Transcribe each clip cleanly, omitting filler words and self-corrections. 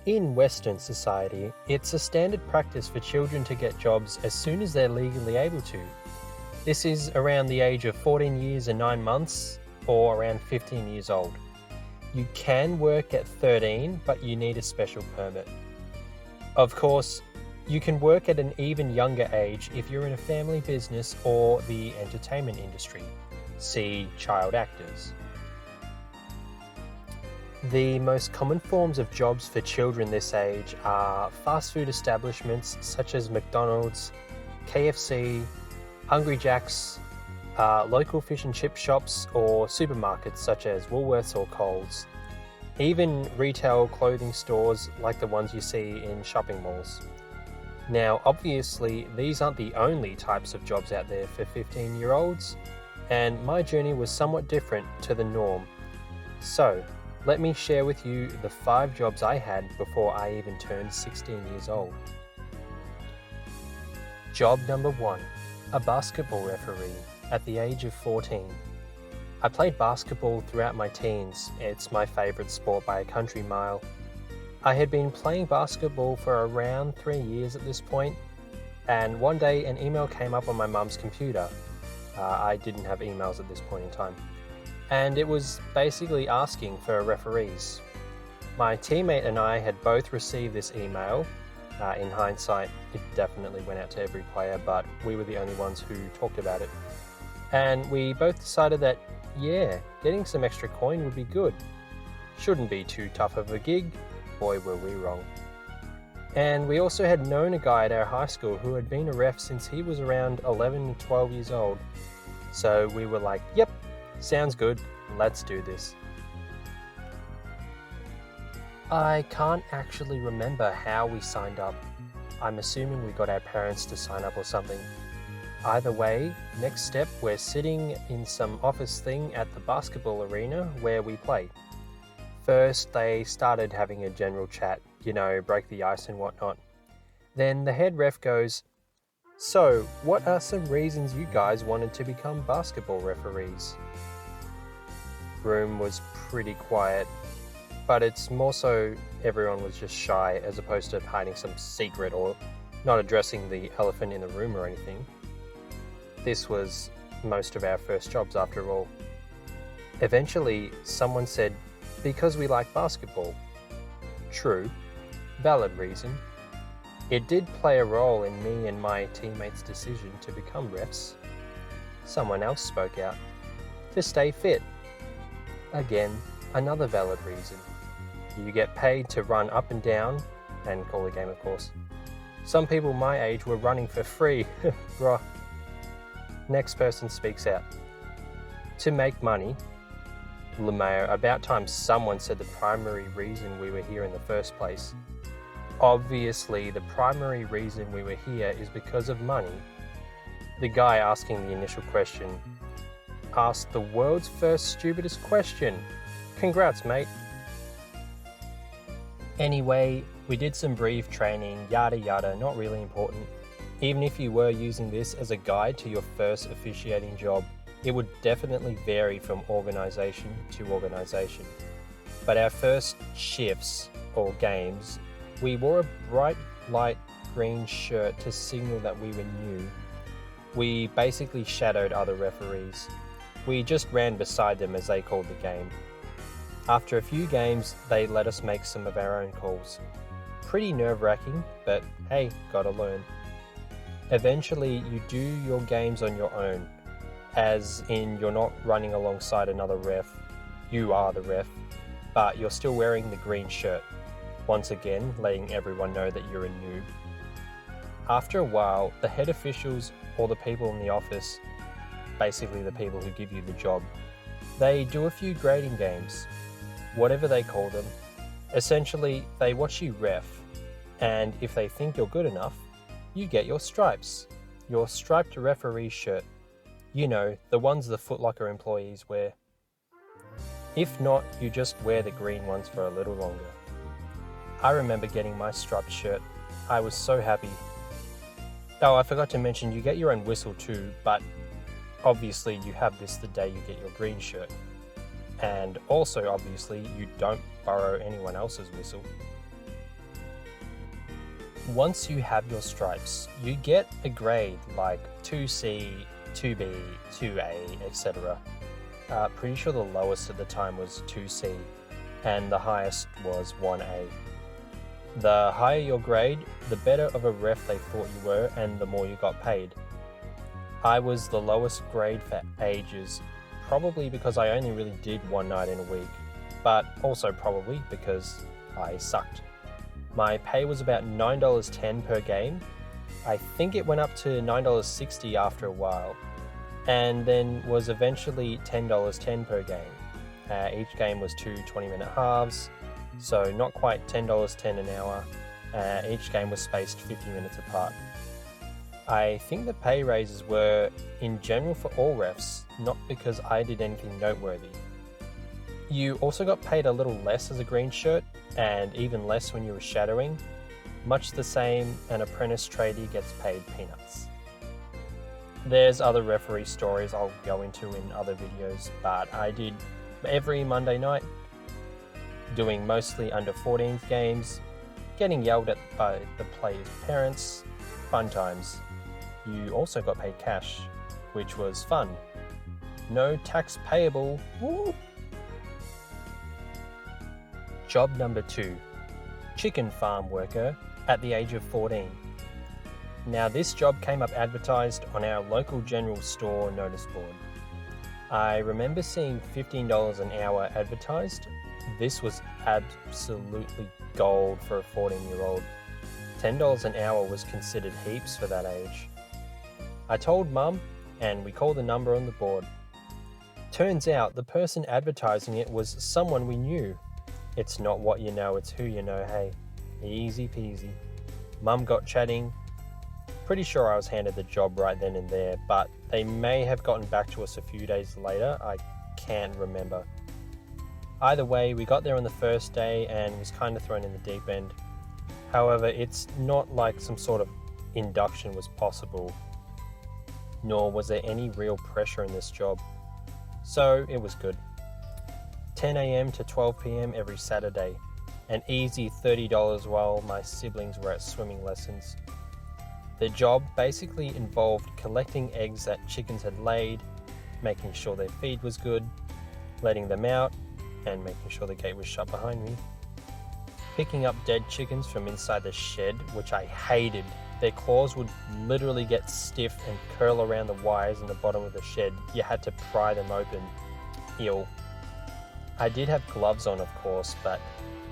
In Western society, it's a standard practice for children to get jobs as soon as they're legally able to. This is around the age of 14 years and 9 months, or around 15 years old. You can work at 13, but you need a special permit. Of course, you can work at an even younger age if you're in a family business or the entertainment industry. See child actors. The most common forms of jobs for children this age are fast food establishments such as McDonald's, KFC, Hungry Jack's, local fish and chip shops, or supermarkets such as Woolworths or Coles. Even retail clothing stores like the ones you see in shopping malls. Now, obviously, these aren't the only types of jobs out there for 15-year-olds, and my journey was somewhat different to the norm. So, let me share with you the 5 jobs I had before I even turned 16 years old. Job number 1, a basketball referee at the age of 14. I played basketball throughout my teens. It's my favourite sport by a country mile. I had been playing basketball for around 3 years at this point, and one day an email came up on my mum's computer. I didn't have emails at this point in time. And it was basically asking for referees. My teammate and I had both received this email. In hindsight, it definitely went out to every player, but we were the only ones who talked about it. And we both decided that, yeah, getting some extra coin would be good. Shouldn't be too tough of a gig. Boy, were we wrong. And we also had known a guy at our high school who had been a ref since he was around 11 or 12 years old. So we were like, yep, sounds good, let's do this. I can't actually remember how we signed up. I'm assuming we got our parents to sign up or something. Either way, next step, we're sitting in some office thing at the basketball arena where we play. First, they started having a general chat, break the ice and whatnot. Then the head ref goes, "So, what are some reasons you guys wanted to become basketball referees?" Room was pretty quiet, but it's more so everyone was just shy as opposed to hiding some secret or not addressing the elephant in the room or anything. This was most of our first jobs after all. Eventually, someone said, "Because we like basketball." True, valid reason. It did play a role in me and my teammates' decision to become refs. Someone else spoke out. To stay fit. Again, another valid reason. You get paid to run up and down, and call the game of course. Some people my age were running for free, bruh. Next person speaks out. To make money. LeMayo, about time someone said the primary reason we were here in the first place. Obviously, the primary reason we were here is because of money. The guy asking the initial question asked the world's first stupidest question. Congrats, mate. Anyway, we did some brief training, yada yada, not really important. Even if you were using this as a guide to your first officiating job, it would definitely vary from organisation to organisation. But our first shifts, or games, we wore a bright light green shirt to signal that we were new. We basically shadowed other referees. We just ran beside them as they called the game. After a few games, they let us make some of our own calls. Pretty nerve-wracking, but hey, gotta learn. Eventually, you do your games on your own, as in you're not running alongside another ref, you are the ref, but you're still wearing the green shirt, once again letting everyone know that you're a noob. After a while, the head officials or the people in the office, basically the people who give you the job, they do a few grading games, whatever they call them. Essentially, they watch you ref, and if they think you're good enough, you get your stripes, your striped referee shirt. The ones the Foot Locker employees wear. If not, you just wear the green ones for a little longer. I remember getting my striped shirt. I was so happy. Oh, I forgot to mention, you get your own whistle too, but obviously you have this the day you get your green shirt. And also, obviously, you don't borrow anyone else's whistle. Once you have your stripes, you get a grade like 2C, 2B, 2A, etc. Pretty sure the lowest at the time was 2C, and the highest was 1A. The higher your grade, the better of a ref they thought you were, and the more you got paid. I was the lowest grade for ages, probably because I only really did one night in a week, but also probably because I sucked. My pay was about $9.10 per game. I think it went up to $9.60 after a while, and then was eventually $10.10 per game. Each game was 2 20-minute halves, so not quite $10.10 an hour. Each game was spaced 50 minutes apart. I think the pay raises were in general for all refs, not because I did anything noteworthy. You also got paid a little less as a green shirt, and even less when you were shadowing. Much the same, an apprentice tradie gets paid peanuts. There's other referee stories I'll go into in other videos, but I did every Monday night, doing mostly under 14s games, getting yelled at by the players' parents, fun times. You also got paid cash, which was fun. No tax payable. Woo! Job number 2, chicken farm worker at the age of 14. Now this job came up advertised on our local general store notice board. I remember seeing $15 an hour advertised. This was absolutely gold for a 14-year-old. $10 an hour was considered heaps for that age. I told Mum, and we called the number on the board. Turns out the person advertising it was someone we knew. It's not what you know, it's who you know, hey. Easy peasy. Mum got chatting. Pretty sure I was handed the job right then and there, but they may have gotten back to us a few days later. I can't remember. Either way, we got there on the first day and was kind of thrown in the deep end. However, it's not like some sort of induction was possible, nor was there any real pressure in this job. So it was good. 10 a.m. to 12 p.m. every Saturday, an easy $30 while my siblings were at swimming lessons. The job basically involved collecting eggs that chickens had laid, making sure their feed was good, letting them out, and making sure the gate was shut behind me. Picking up dead chickens from inside the shed, which I hated. Their claws would literally get stiff and curl around the wires in the bottom of the shed. You had to pry them open. Ew. I did have gloves on, of course, but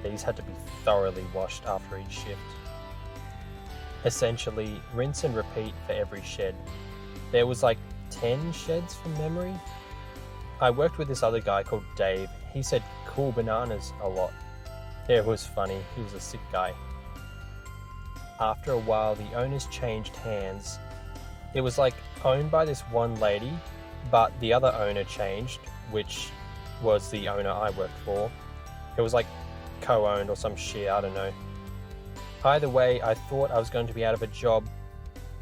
these had to be thoroughly washed after each shift. Essentially, rinse and repeat for every shed. There was like 10 sheds from memory. I worked with this other guy called Dave. He said cool bananas a lot. It was funny, he was a sick guy. After a while, the owners changed hands. It was like owned by this one lady, but the other owner changed, which was the owner I worked for. It was like co-owned or some shit, I don't know. Either way, I thought I was going to be out of a job,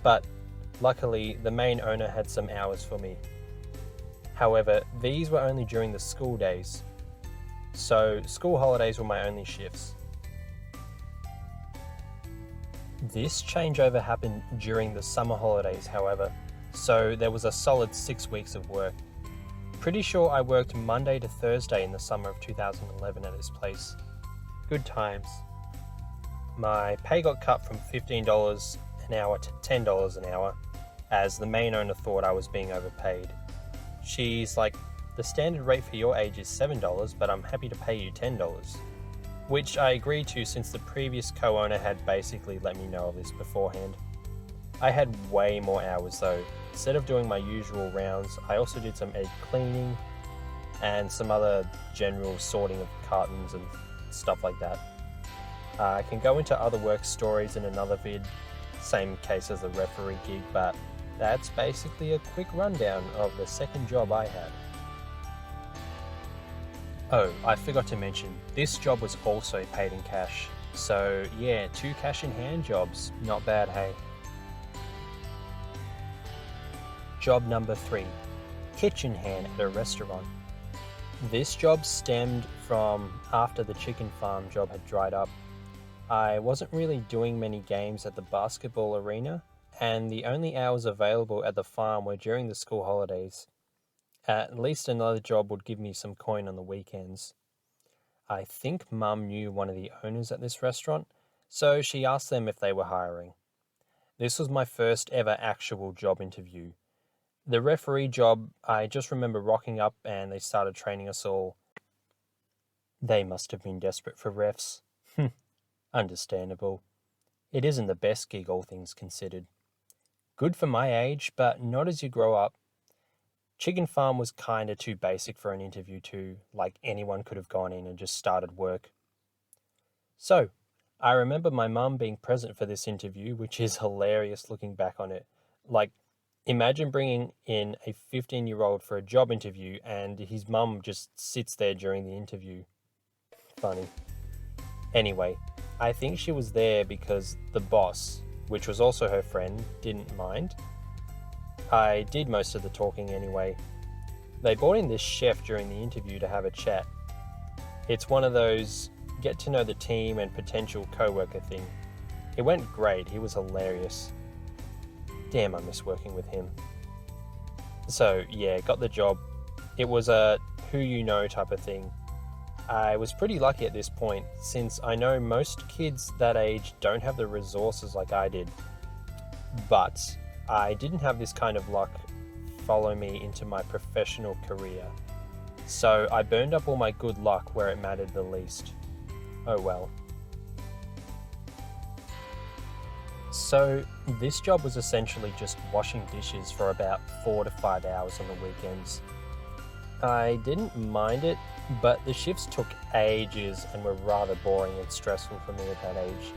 but luckily the main owner had some hours for me. However, these were only during the school days, so school holidays were my only shifts. This changeover happened during the summer holidays, however, so there was a solid 6 weeks of work. Pretty sure I worked Monday to Thursday in the summer of 2011 at this place. Good times. My pay got cut from $15 an hour to $10 an hour, as the main owner thought I was being overpaid. She's like, the standard rate for your age is $7, but I'm happy to pay you $10. Which I agreed to since the previous co-owner had basically let me know of this beforehand. I had way more hours though. Instead of doing my usual rounds, I also did some egg cleaning and some other general sorting of cartons and stuff like that. I can go into other work stories in another vid, same case as the referee gig, but that's basically a quick rundown of the second job I had. Oh, I forgot to mention, this job was also paid in cash. So yeah, 2 cash in hand jobs, not bad, hey. Job number 3, kitchen hand at a restaurant. This job stemmed from after the chicken farm job had dried up. I wasn't really doing many games at the basketball arena, and the only hours available at the farm were during the school holidays. At least another job would give me some coin on the weekends. I think Mum knew one of the owners at this restaurant, so she asked them if they were hiring. This was my first ever actual job interview. The referee job, I just remember rocking up and they started training us all. They must have been desperate for refs. Understandable. It isn't the best gig, all things considered. Good for my age, but not as you grow up. Chicken farm was kinda too basic for an interview too, like anyone could have gone in and just started work. So, I remember my mum being present for this interview, which is hilarious looking back on it. Like, imagine bringing in a 15-year-old for a job interview and his mum just sits there during the interview. Funny. Anyway, I think she was there because the boss, which was also her friend, didn't mind. I did most of the talking anyway. They brought in this chef during the interview to have a chat. It's one of those get to know the team and potential co-worker thing. It went great, he was hilarious. Damn, I miss working with him. So yeah, got the job. It was a who you know type of thing. I was pretty lucky at this point, since I know most kids that age don't have the resources like I did. But I didn't have this kind of luck follow me into my professional career. So I burned up all my good luck where it mattered the least. Oh well. So this job was essentially just washing dishes for about 4 to 5 hours on the weekends. I didn't mind it, but the shifts took ages and were rather boring and stressful for me at that age.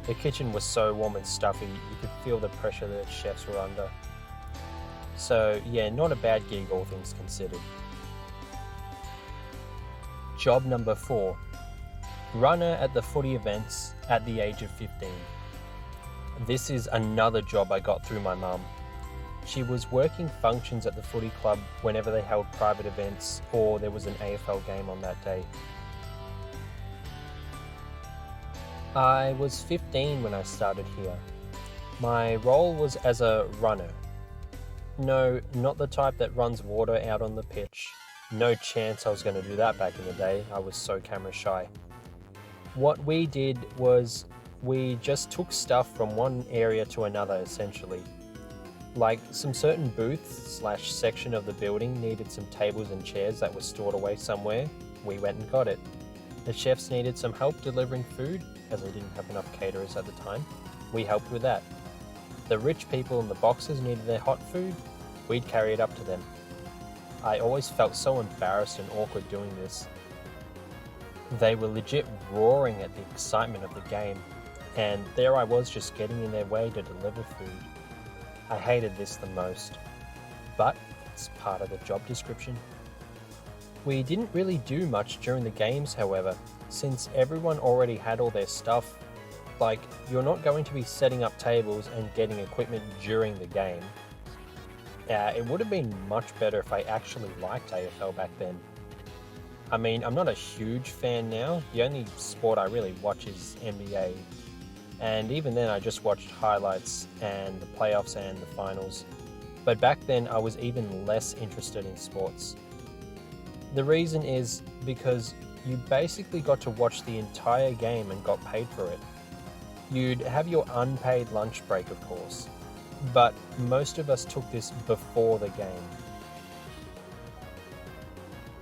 The kitchen was so warm and stuffy, you could feel the pressure that chefs were under. So yeah, not a bad gig, all things considered. Job number 4. Runner at the footy events at the age of 15. This is another job I got through my mum. She was working functions at the footy club whenever they held private events or there was an AFL game on that day. I was 15 when I started here. My role was as a runner. No, not the type that runs water out on the pitch. No chance I was going to do that back in the day. I was so camera shy. What we did was we just took stuff from one area to another essentially. Like some certain booths / section of the building needed some tables and chairs that were stored away somewhere. We went and got it. The chefs needed some help delivering food, as they didn't have enough caterers at the time. We helped with that. The rich people in the boxes needed their hot food. We'd carry it up to them. I always felt so embarrassed and awkward doing this. They were legit roaring at the excitement of the game, and there I was just getting in their way to deliver food. I hated this the most, but it's part of the job description. We didn't really do much during the games, however, since everyone already had all their stuff. Like, you're not going to be setting up tables and getting equipment during the game. It would have been much better if I actually liked AFL back then. I mean, I'm not a huge fan now. The only sport I really watch is NBA. And even then I just watched highlights and the playoffs and the finals. But back then I was even less interested in sports. The reason is because you basically got to watch the entire game and got paid for it. You'd have your unpaid lunch break, of course, but most of us took this before the game.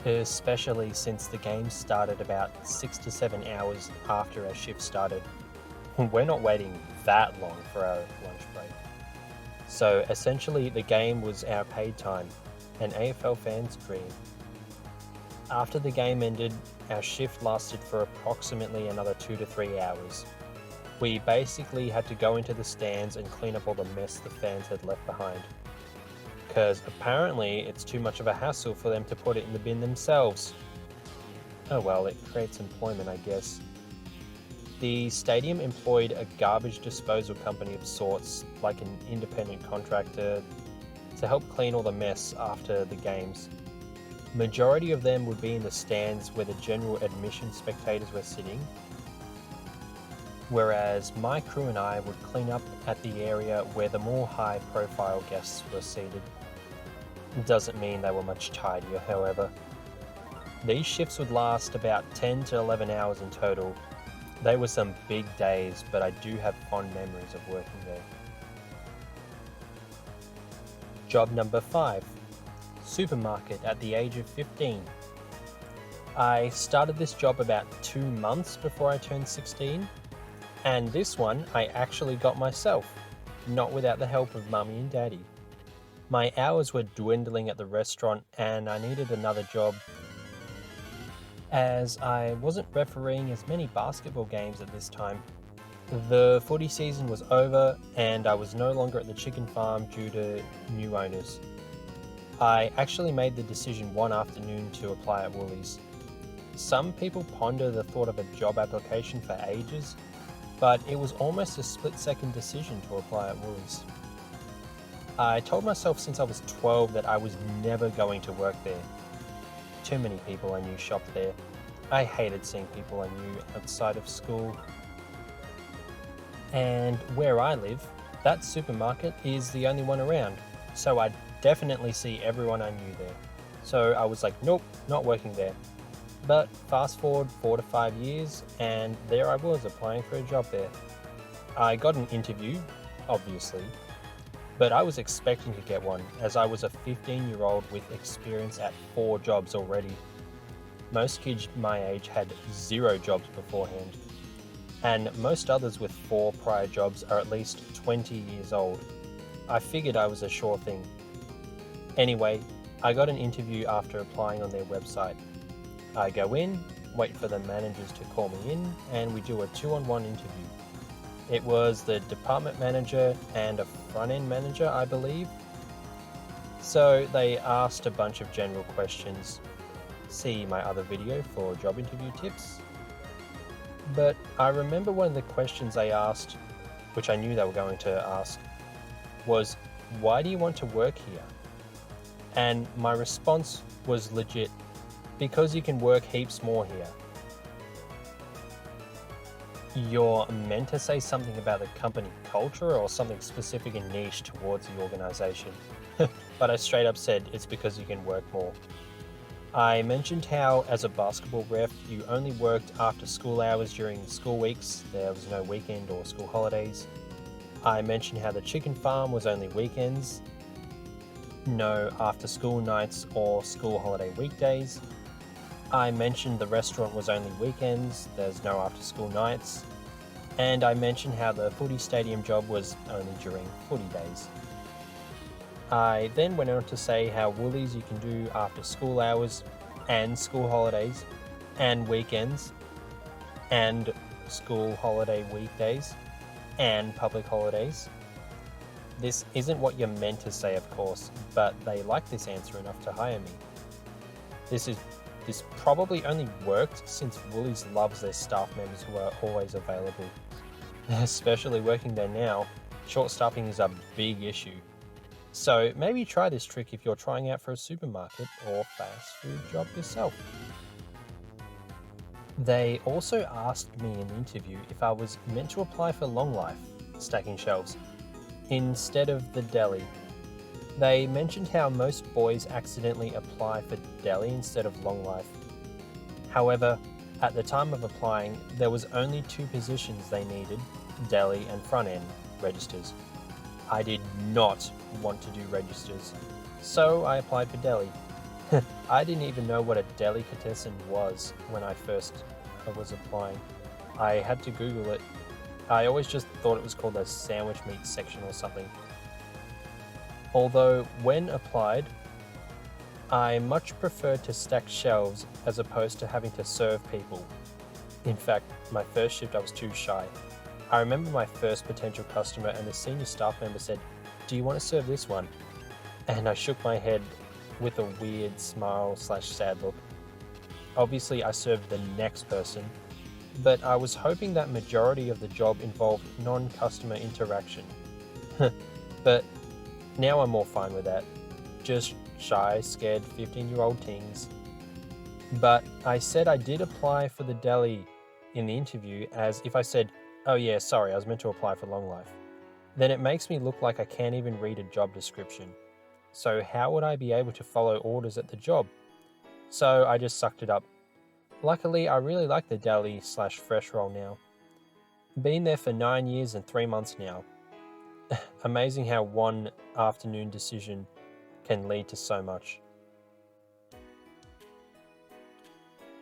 Especially since the game started about 6 to 7 hours after our shift started. We're not waiting that long for our lunch break. So essentially the game was our paid time, an AFL fan's dream. After the game ended, our shift lasted for approximately another 2 to 3 hours. We basically had to go into the stands and clean up all the mess the fans had left behind. Because apparently it's too much of a hassle for them to put it in the bin themselves. Oh well, it creates employment, I guess. The stadium employed a garbage disposal company of sorts, like an independent contractor, to help clean all the mess after the games. Majority of them would be in the stands where the general admission spectators were sitting. whereas my crew and I would clean up at the area where the more high profile guests were seated. Doesn't mean they were much tidier, however. These shifts would last about 10 to 11 hours in total. They were some big days, but I do have fond memories of working there. Job number 5. Supermarket at the age of 15. I started this job about 2 months before I turned 16, and this one I actually got myself, not without the help of mummy and daddy. My hours were dwindling at the restaurant and I needed another job, as I wasn't refereeing as many basketball games at this time. The footy season was over and I was no longer at the chicken farm due to new owners. I actually made the decision one afternoon to apply at Woolies. Some people ponder the thought of a job application for ages, but it was almost a split-second decision to apply at Woolies. I told myself since I was 12 that I was never going to work there. Too many people I knew shopped there. I hated seeing people I knew outside of school. And where I live, that supermarket is the only one around, so I'd definitely see everyone I knew there. So I was like, nope, not working there. But fast forward 4 to 5 years, and there I was applying for a job there. I got an interview, obviously, but I was expecting to get one, as I was a 15-year-old with experience at 4 jobs already. Most kids my age had 0 jobs beforehand, and most others with 4 prior jobs are at least 20 years old. I figured I was a sure thing. Anyway, I got an interview after applying on their website. I go in, wait for the managers to call me in, and we do a 2-on-1 interview. It was the department manager and a front-end manager, I believe. So they asked a bunch of general questions. See my other video for job interview tips. But I remember one of the questions they asked, which I knew they were going to ask, was, "Why do you want to work here?" And my response was legit, "Because you can work heaps more here." You're meant to say something about the company culture or something specific and niche towards the organization. But I straight up said it's because you can work more. I mentioned how, as a basketball ref, you only worked after school hours during school weeks. There was no weekend or school holidays. I mentioned how the chicken farm was only weekends, no after school nights or school holiday weekdays. I mentioned the restaurant was only weekends, there's no after school nights, and I mentioned how the footy stadium job was only during footy days. I then went on to say how Woolies you can do after school hours and school holidays and weekends and school holiday weekdays and public holidays. This isn't what you're meant to say, of course, but they like this answer enough to hire me. This probably only worked since Woolies loves their staff members who are always available. Especially working there now, short staffing is a big issue. So maybe try this trick if you're trying out for a supermarket or fast food job yourself. They also asked me in the interview if I was meant to apply for Long Life, stacking shelves, instead of the deli. They mentioned how most boys accidentally apply for deli instead of Long Life. However, at the time of applying, there was only 2 positions they needed, deli and front-end registers. I did not want to do registers, so I applied for deli. I didn't even know what a delicatessen was when I was applying. I had to Google it. I always just thought it was called a sandwich meat section or something. Although, when applied, I much preferred to stack shelves as opposed to having to serve people. In fact, my first shift I was too shy. I remember my first potential customer and the senior staff member said, "Do you want to serve this one?" And I shook my head with a weird smile/sad look. Obviously, I served the next person, but I was hoping that majority of the job involved non-customer interaction. But now I'm more fine with that. Just shy, scared 15-year-old teens. But I said I did apply for the deli in the interview, as if I said, Oh yeah, sorry, I was meant to apply for long life. Then it makes me look like I can't even read a job description. So how would I be able to follow orders at the job? So I just sucked it up. Luckily, I really like the deli/fresh roll now. Been there for 9 years and 3 months now. Amazing how one afternoon decision can lead to so much.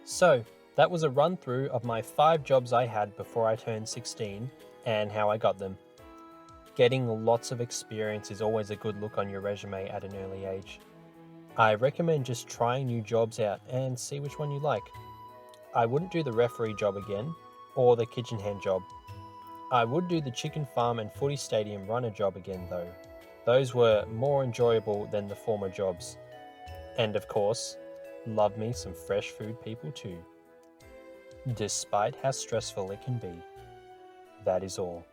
So, that was a run through of my 5 jobs I had before I turned 16 and how I got them. Getting lots of experience is always a good look on your resume at an early age. I recommend just trying new jobs out and see which one you like. I wouldn't do the referee job again, or the kitchen hand job. I would do the chicken farm and footy stadium runner job again though. Those were more enjoyable than the former jobs. And of course, love me some fresh food people too. Despite how stressful it can be. That is all.